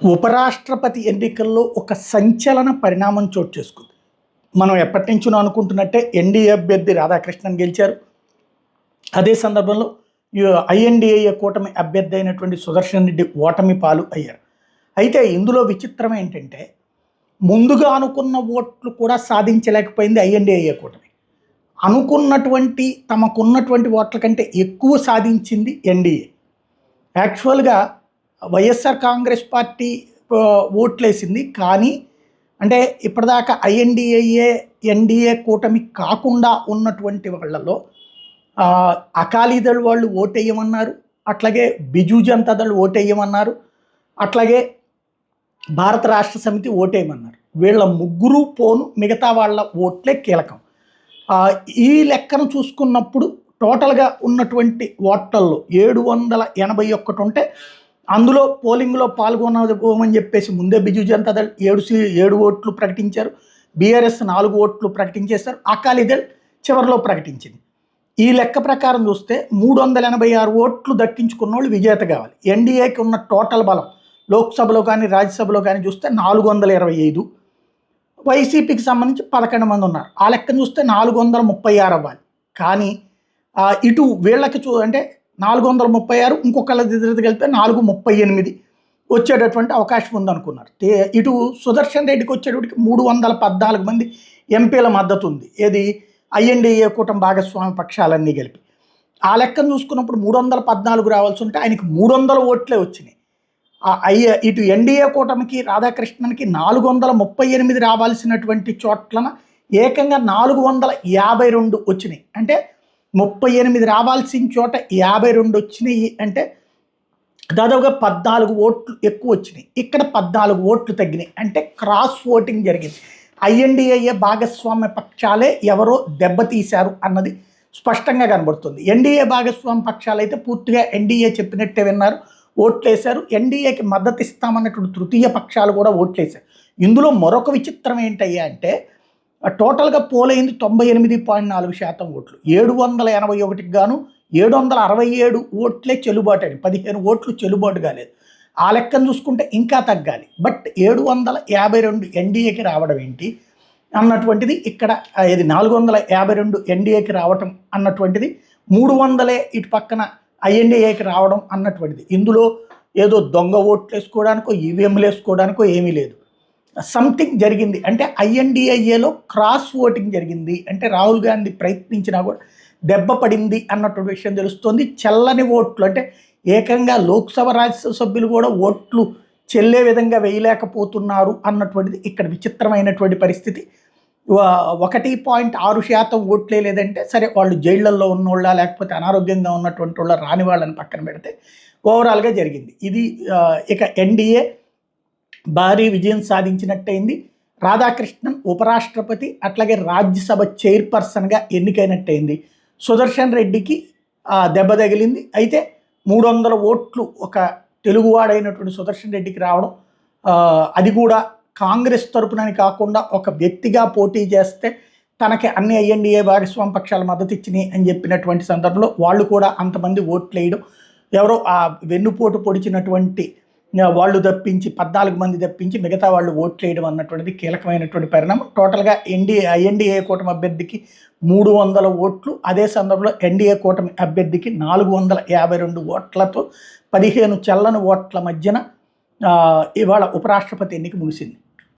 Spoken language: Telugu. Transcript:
ఉపరాష్ట్రపతి ఎన్నికల్లో ఒక సంచలన పరిణామం చోటు చేసుకుంది. మనం ఎప్పటి నుంచో అనుకుంటున్నట్టే ఎన్డీఏ అభ్యర్థి రాధాకృష్ణన్ గెలిచారు. అదే సందర్భంలో ఐఎన్డీఏ కూటమి అభ్యర్థి అయినటువంటి సుదర్శన్ రెడ్డి ఓటమి పాలు అయ్యారు. అయితే ఇందులో విచిత్రం ఏంటంటే ముందుగా అనుకున్న ఓట్లు కూడా సాధించలేకపోయింది ఐఎన్డీఏ కూటమి. అనుకున్నటువంటి తమకున్నటువంటి ఓట్ల కంటే ఎక్కువ సాధించింది ఎన్డీఏ. యాక్చువల్గా వైఎస్ఆర్ కాంగ్రెస్ పార్టీ ఓట్లేసింది, కానీ అంటే ఇప్పటిదాకా ఎన్డీఏ కూటమి కాకుండా ఉన్నటువంటి వాళ్ళలో అకాలీదళ్ వాళ్ళు ఓటేయమన్నారు, అట్లాగే బిజు జనతాదళ్ ఓటేయమన్నారు, అట్లాగే భారత రాష్ట్ర సమితి ఓటేయమన్నారు. వీళ్ళ ముగ్గురు పోను మిగతా వాళ్ళ ఓట్లే కీలకం. ఈ లెక్కను చూసుకున్నప్పుడు టోటల్గా ఉన్నటువంటి ఓట్లలో 781 ఉంటే అందులో పోలింగ్లో పాల్గొనబోమని చెప్పేసి ముందే బిజు జనతాదళ్ 7 ఓట్లు ప్రకటించారు, బీఆర్ఎస్ 4 ఓట్లు ప్రకటించేశారు, అకాలీదళ్ చివరిలో ప్రకటించింది. ఈ లెక్క ప్రకారం చూస్తే 386 ఓట్లు దక్కించుకున్న వాళ్ళు విజేత కావాలి. ఎన్డీఏకి ఉన్న టోటల్ బలం లోక్సభలో కానీ రాజ్యసభలో కానీ చూస్తే 425, వైసీపీకి సంబంధించి 11 మంది ఉన్నారు. ఆ లెక్కను చూస్తే 436 అవ్వాలి. కానీ ఇటు వీళ్ళకి అంటే 436 ఇంకొకళ్ళ దగ్గర కలిపితే 438 వచ్చేటటువంటి అవకాశం ఉందనుకున్నారు. ఇటు సుదర్శన్ రెడ్డికి వచ్చేటప్పటికి 314 మంది ఎంపీల మద్దతు ఉంది. ఏది ఐఎన్డీఏ కూటమి భాగస్వామి పక్షాలన్నీ కలిపి. ఆ లెక్కను చూసుకున్నప్పుడు 314 రావాల్సి ఉంటే ఆయనకి 300 ఓట్లే వచ్చినాయి. ఇటు ఎన్డీఏ కూటమికి రాధాకృష్ణన్కి 438 రావాల్సినటువంటి చోట్లన ఏకంగా 452 వచ్చినాయి. అంటే 38 రావాల్సిన చోట 52 వచ్చినాయి. అంటే దాదాపుగా 14 ఓట్లు ఎక్కువ వచ్చినాయి. ఇక్కడ 14 ఓట్లు తగ్గినాయి. అంటే క్రాస్ ఓటింగ్ జరిగింది. ఐఎన్డీఏ భాగస్వామ్య పక్షాలే ఎవరో దెబ్బతీశారు అన్నది స్పష్టంగా కనబడుతుంది. ఎన్డీఏ భాగస్వామ్య పక్షాలు అయితే పూర్తిగా ఎన్డీఏ చెప్పినట్టే విన్నారు, ఓట్లేశారు. ఎన్డీఏకి మద్దతు ఇస్తామన్నటువంటి తృతీయ పక్షాలు కూడా ఓట్లేశారు. ఇందులో మరొక విచిత్రం ఏంటయ్యా అంటే టోటల్గా పోలైంది 98.4% ఓట్లు. 781కి గాను 767 ఓట్లే చెల్లుబాటు అయ్యి 15 ఓట్లు చెల్లుబాటు కాలేదు. ఆ లెక్కను చూసుకుంటే ఇంకా తగ్గాలి. బట్ 752 ఎన్డీఏకి రావడం ఏంటి అన్నటువంటిది ఇక్కడ, ఇది 452 ఎన్డీఏకి రావటం అన్నటువంటిది 300 ఇటు పక్కన ఐఎన్డీఏకి రావడం అన్నటువంటిది. ఇందులో ఏదో దొంగ ఓట్లు వేసుకోవడానికో ఈవీఎంలు వేసుకోవడానికో ఏమీ లేదు. సంథింగ్ జరిగింది. అంటే ఐఎన్డీఏలో క్రాస్ ఓటింగ్ జరిగింది. అంటే రాహుల్ గాంధీ ప్రయత్నించినా కూడా దెబ్బ పడింది అన్నటువంటి విషయం తెలుస్తుంది. చెల్లని ఓట్లు అంటే ఏకంగా లోక్సభ రాజ్యసభ సభ్యులు కూడా ఓట్లు చెల్లే విధంగా వేయలేకపోతున్నారు అన్నటువంటిది ఇక్కడ విచిత్రమైనటువంటి పరిస్థితి. 1.6% ఓట్లే లేదంటే సరే, వాళ్ళు జైళ్లలో ఉన్నోళ్ళ లేకపోతే అనారోగ్యంగా ఉన్నటువంటి వాళ్ళ రాని వాళ్ళని పక్కన పెడితే ఓవరాల్గా జరిగింది ఇది. ఇక ఎన్డీఏ భారీ విజయం సాధించినట్టయింది. రాధాకృష్ణన్ ఉపరాష్ట్రపతి అట్లాగే రాజ్యసభ చైర్పర్సన్గా ఎన్నికైనట్టయింది. సుదర్శన్ రెడ్డికి దెబ్బ తగిలింది. అయితే 300 ఓట్లు ఒక తెలుగువాడైనటువంటి సుదర్శన్ రెడ్డికి రావడం, అది కూడా కాంగ్రెస్ తరపునని కాకుండా ఒక వ్యక్తిగా పోటీ చేస్తే తనకి అన్ని ఐఎన్డీఏ భాగస్వామ్య పక్షాల మద్దతు ఇచ్చినాయి అని చెప్పినటువంటి సందర్భంలో వాళ్ళు కూడా అంతమంది ఓట్లు వేయడం, ఎవరో ఆ వెన్నుపోటు పొడిచినటువంటి వాళ్ళు తప్పించి 14 మంది తప్పించి మిగతా వాళ్ళు ఓట్లు వేయడం అన్నటువంటిది కీలకమైనటువంటి పరిణామం. టోటల్గా ఐఎన్డీఏ కూటమి అభ్యర్థికి 300 ఓట్లు, అదే సందర్భంలో ఎన్డీఏ కూటమి అభ్యర్థికి 452 ఓట్లతో 15 చెల్లని ఓట్ల మధ్యన ఇవాళ ఉపరాష్ట్రపతి ఎన్నిక ముగిసింది.